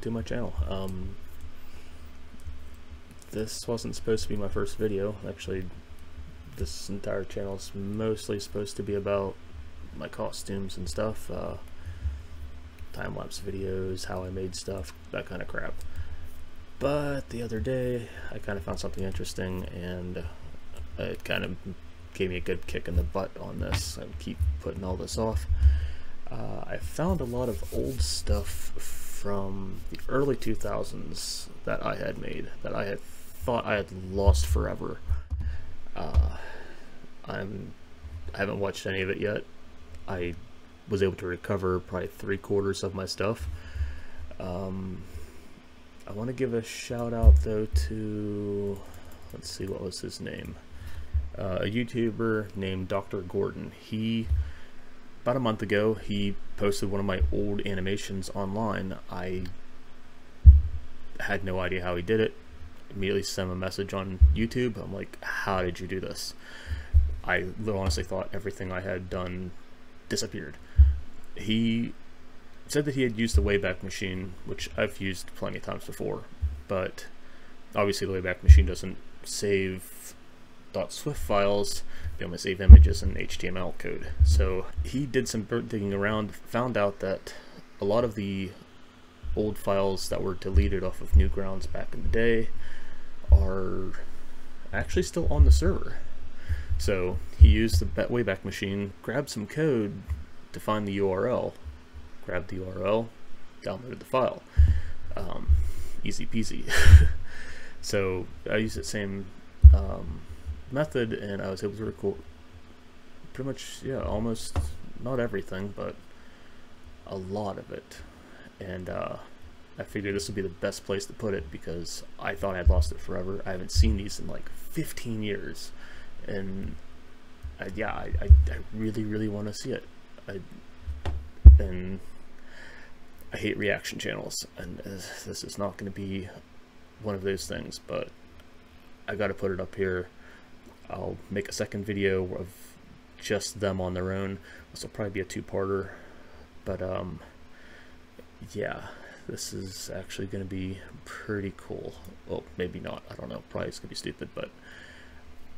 to my channel. This wasn't supposed to be my first video. Actually, this entire channel is mostly supposed to be about my costumes and stuff, time-lapse videos, how I made stuff, that kind of crap. But the other day I kind of found something interesting, and it kind of gave me a good kick in the butt on this. I keep putting all this off. I found a lot of old stuff from the early 2000s that I had made, that I had thought I had lost forever. I haven't watched any of it yet. I was able to recover probably 3/4 of my stuff. I want to give a shout out though to, let's see, what was his name? A YouTuber named Dr. Gordon. About a month ago, he posted one of my old animations online. I had no idea how he did it. Immediately sent him a message on YouTube. I'm like, how did you do this? I honestly thought everything I had done disappeared. He said that he had used the Wayback Machine, which I've used plenty of times before, but obviously the Wayback Machine doesn't save .swift files. They only save images in HTML code. So he did some digging around, found out that a lot of the old files that were deleted off of Newgrounds back in the day are actually still on the server. So he used the Wayback Machine, grabbed some code to find the URL, grabbed the URL, downloaded the file. Easy peasy. So I used the same method, and I was able to record pretty much, yeah, almost, not everything, but a lot of it. And I figured this would be the best place to put it, because I thought I had lost it forever. I haven't seen these in like 15 years, and I really want to see it. And I hate reaction channels, and this is not going to be one of those things, but I got to put it up here. I'll make a second video of just them on their own. This will probably be a two-parter, but yeah, this is actually going to be pretty cool. Well, maybe not, I don't know, probably it's going to be stupid, but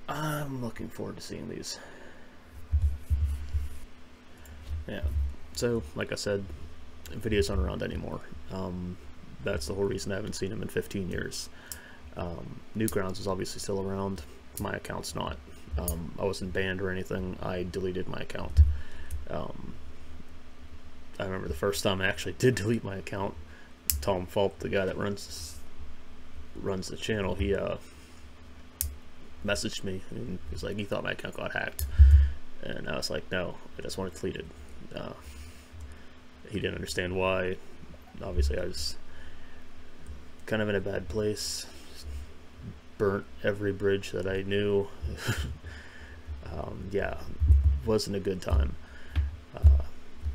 I'm looking forward to seeing these. Yeah, so like I said, videos aren't around anymore. That's the whole reason I haven't seen them in 15 years. Newgrounds is obviously still around. My account's not. I wasn't banned or anything. I deleted my account. I remember the first time I actually did delete my account. Tom Fulp, the guy that runs the channel, he messaged me, and he was like, he thought my account got hacked, and I was like, no, I just want it deleted. He didn't understand why. Obviously I was kind of in a bad place, burnt every bridge that I knew. Yeah, wasn't a good time.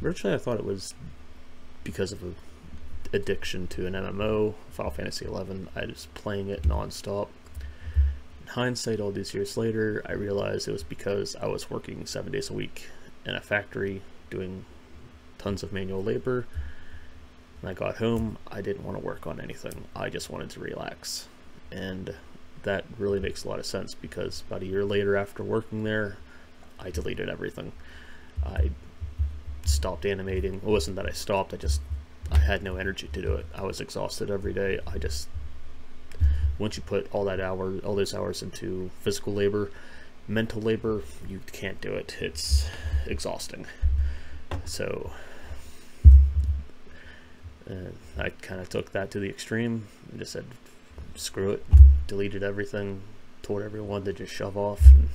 Originally I thought it was because of an addiction to an MMO, Final Fantasy XI. I was playing it non-stop. In hindsight, all these years later, I realized it was because I was working 7 days a week in a factory doing tons of manual labor. When I got home, I didn't want to work on anything. I just wanted to relax. And that really makes a lot of sense, because about a year later after working there, I deleted everything. I stopped animating. It wasn't that I stopped, I had no energy to do it. I was exhausted every day. Once you put all those hours into physical labor, mental labor, you can't do it. It's exhausting. So I kind of took that to the extreme and just said, screw it, deleted everything, told everyone to just shove off. And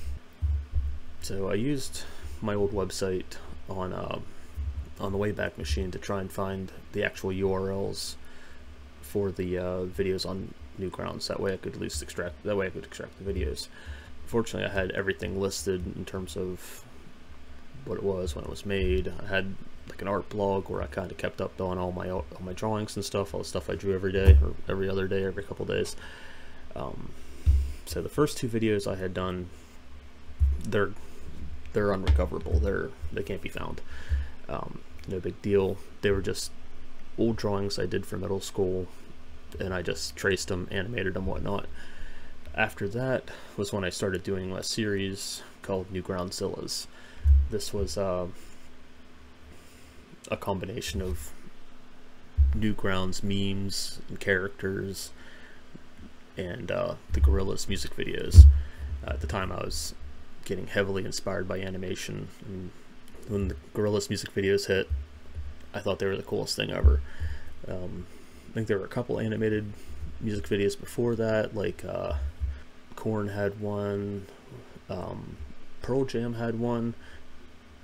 so I used my old website on the Wayback Machine to try and find the actual URLs for the videos on Newgrounds. That way I could at least extract the videos. Fortunately, I had everything listed in terms of what it was when it was made. I had like an art blog where I kind of kept up on all my drawings and stuff, all the stuff I drew every day, or every other day, every couple days. So the first two videos I had done, they're unrecoverable. They can't be found. No big deal. They were just old drawings I did for middle school, and I just traced them, animated them, whatnot. After that was when I started doing a series called Newgroundsillaz. This was a combination of Newgrounds memes and characters and the Gorillaz music videos. At the time I was getting heavily inspired by animation, and when the Gorillaz music videos hit, I thought they were the coolest thing ever. I think there were a couple animated music videos before that, like Korn had one, Pearl Jam had one.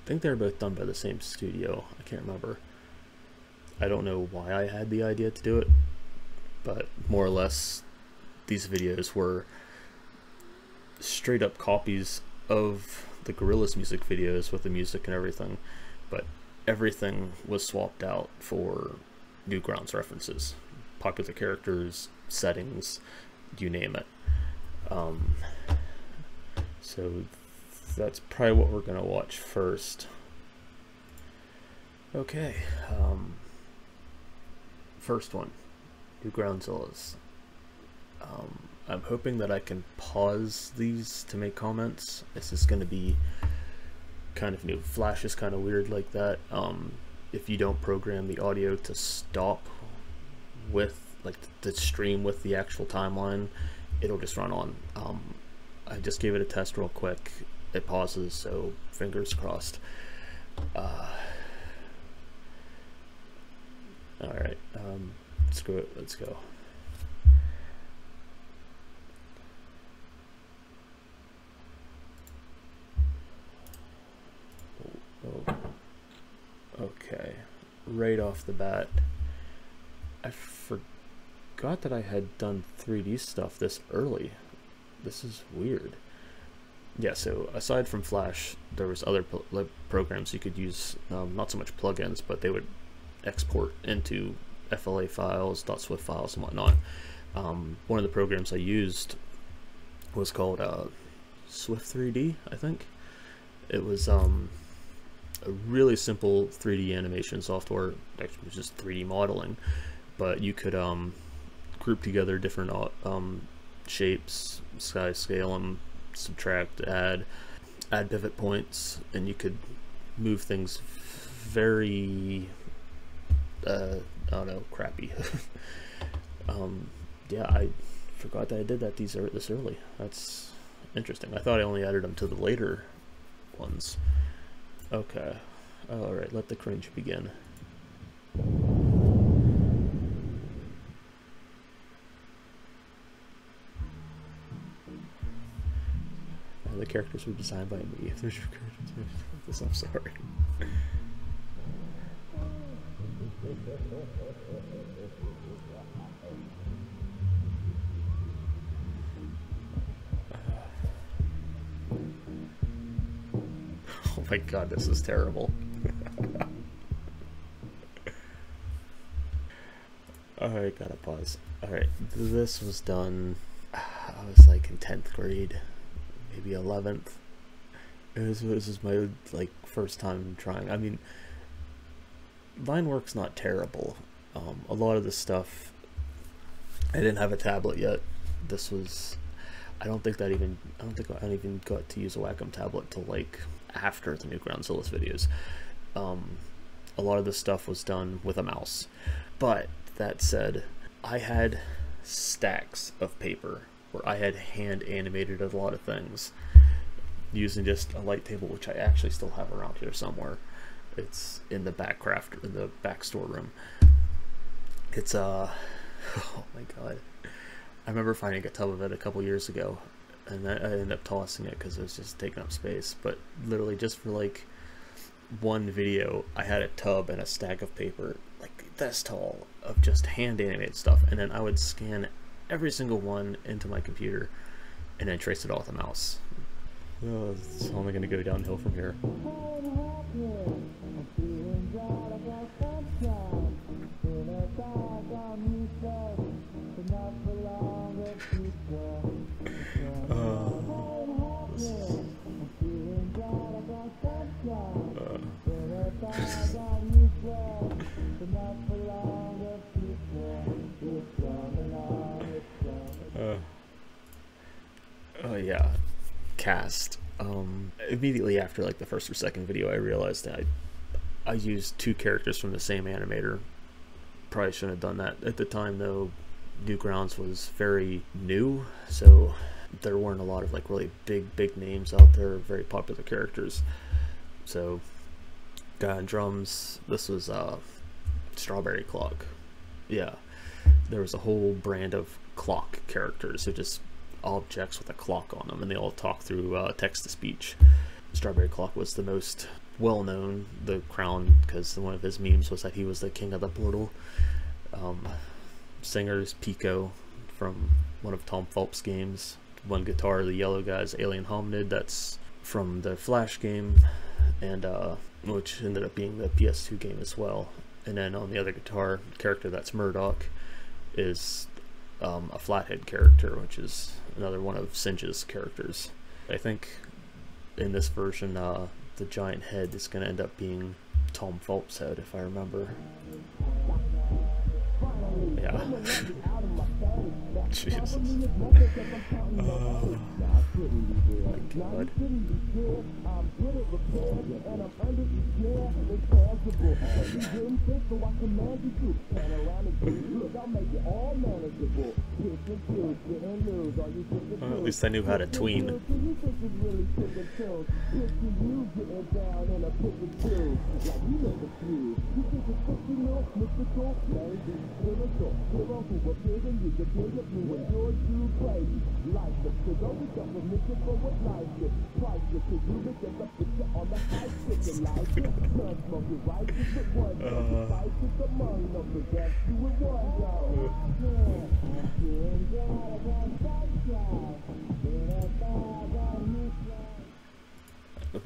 I think they were both done by the same studio. I can't remember. I don't know why I had the idea to do it, but more or less these videos were straight up copies of the Gorillaz music videos with the music and everything, but everything was swapped out for Newgrounds references, popular characters, settings, you name it. So that's probably what we're gonna watch first. Okay, first one, Newgroundsillaz. I'm hoping that I can pause these to make comments. This is going to be kind of new. Flash is kind of weird like that. If you don't program the audio to stop with, like, the stream with the actual timeline, it'll just run on. I just gave it a test real quick. It pauses, so fingers crossed. Alright, screw it, let's go. Oh. Okay, right off the bat, I forgot that I had done 3D stuff this early. This is weird. Yeah, so aside from Flash, there was other programs you could use, not so much plugins, but they would export into FLA files, .swift files, and whatnot. One of the programs I used was called Swift 3D, I think. It was a really simple 3D animation software, actually it was just 3D modeling, but you could group together different shapes, scale them, subtract, add pivot points, and you could move things very I don't know, crappy. Yeah, I forgot that I did that this early. That's interesting. I thought I only added them to the later ones. Okay, alright, let the cringe begin. The characters were designed by me. If there's your characters, I'm sorry. Oh my god, this is terrible. Alright, gotta pause. Alright, this was done, I was like in 10th grade, maybe 11th. This was my, like, first time trying. I mean, Linework's not terrible. A lot of the stuff, I didn't have a tablet yet. This was, I don't think I even got to use a Wacom tablet till like after the Newgroundsillaz videos. A lot of the stuff was done with a mouse. But that said, I had stacks of paper where I had hand animated a lot of things using just a light table, which I actually still have around here somewhere. It's in the back in the back storeroom. It's oh my god, I remember finding a tub of it a couple years ago, and I ended up tossing it because it was just taking up space. But literally just for like one video, I had a tub and a stack of paper like this tall of just hand animated stuff, and then I would scan every single one into my computer and then trace it all with a mouse. Oh, it's only going to go downhill from here. yeah, cast. Immediately after like the first or second video, I realized that I used two characters from the same animator. Probably shouldn't have done that at the time though. Newgrounds was very new, so there weren't a lot of like really big names out there, very popular characters. So guy on drums, this was Strawberry Clock. Yeah, there was a whole brand of clock characters, so just objects with a clock on them, and they all talk through text-to-speech. Strawberry Clock was the most well-known, the crown, because one of his memes was that he was the king of the portal. Singers, Pico from one of Tom Phelps' games. One guitar, the yellow guy's Alien Hominid, that's from the Flash game, and which ended up being the PS2 game as well. And then on the other guitar, character that's Murdoch is a flathead character, which is another one of Singe's characters. I think in this version, the giant head is going to end up being Tom Phelps' head, if I remember. Yeah. Jesus. Oh my God. Well, at least I knew how to tween.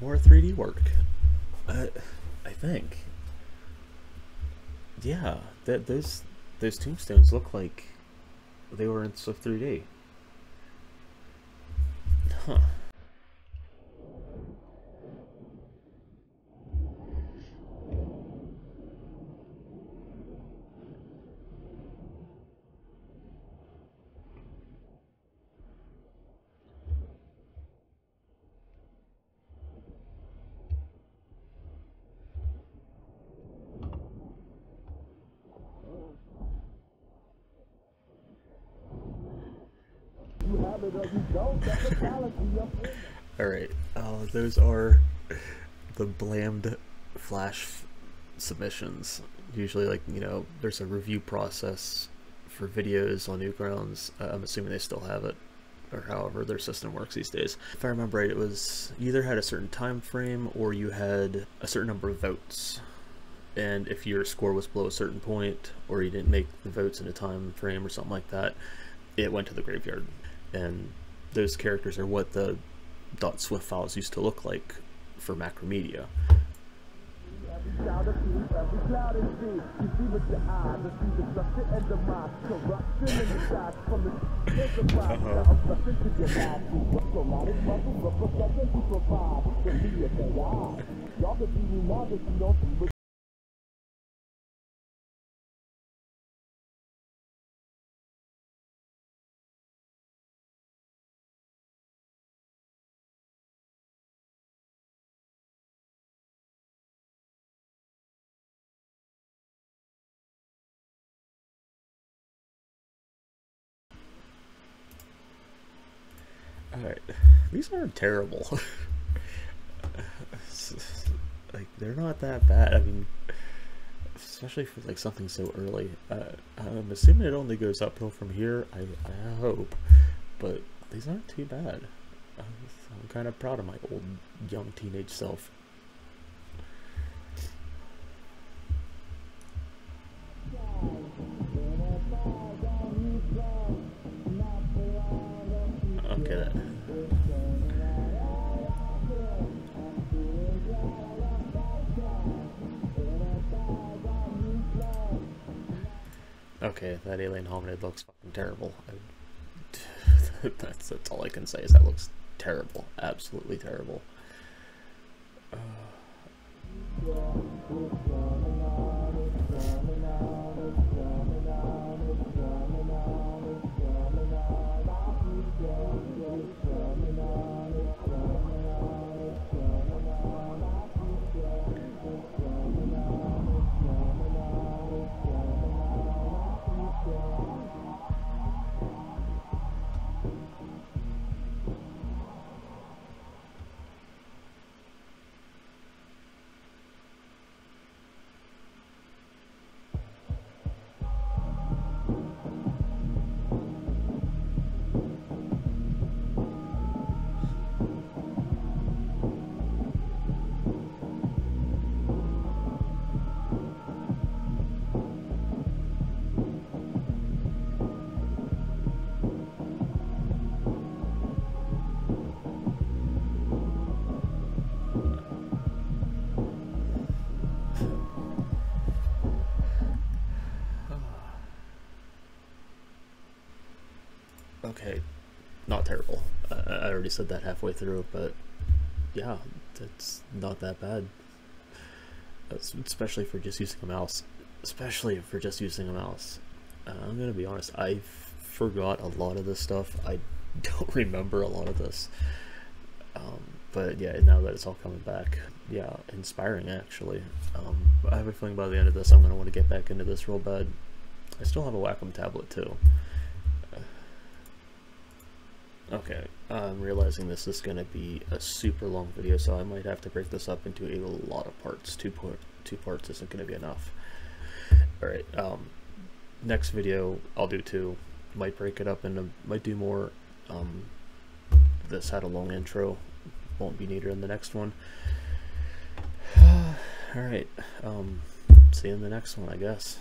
More 3D work, I think. Yeah, those tombstones look like they were in stuff 3D. Huh. Alright, those are the blamed Flash submissions. Usually, like, you know, there's a review process for videos on Newgrounds. I'm assuming they still have it, or however their system works these days. If I remember right, it was you either had a certain time frame or you had a certain number of votes. And if your score was below a certain point, or you didn't make the votes in a time frame or something like that, it went to the graveyard. And those characters are what the .swift files used to look like for Macromedia. Alright, these aren't terrible. Like, they're not that bad. I mean, especially for like something so early. I'm assuming it only goes uphill from here. I hope, but these aren't too bad. I'm kind of proud of my old young teenage self. Okay, that. Okay, that alien hominid looks fucking terrible. That's all I can say is that looks terrible. Absolutely terrible. Okay, not terrible. I already said that halfway through, but yeah, that's not that bad. Especially for just using a mouse. I'm gonna be honest, I forgot a lot of this stuff. I don't remember a lot of this. But yeah, now that it's all coming back, yeah, inspiring actually. I have a feeling by the end of this I'm gonna want to get back into this real bad. I still have a Wacom tablet too. Okay, I'm realizing this is gonna be a super long video, so I might have to break this up into a lot of parts. Two parts isn't gonna be enough. All right, next video I'll do two. Might break it up into, might do more. This had a long intro, won't be needed in the next one. All right, see you in the next one, I guess.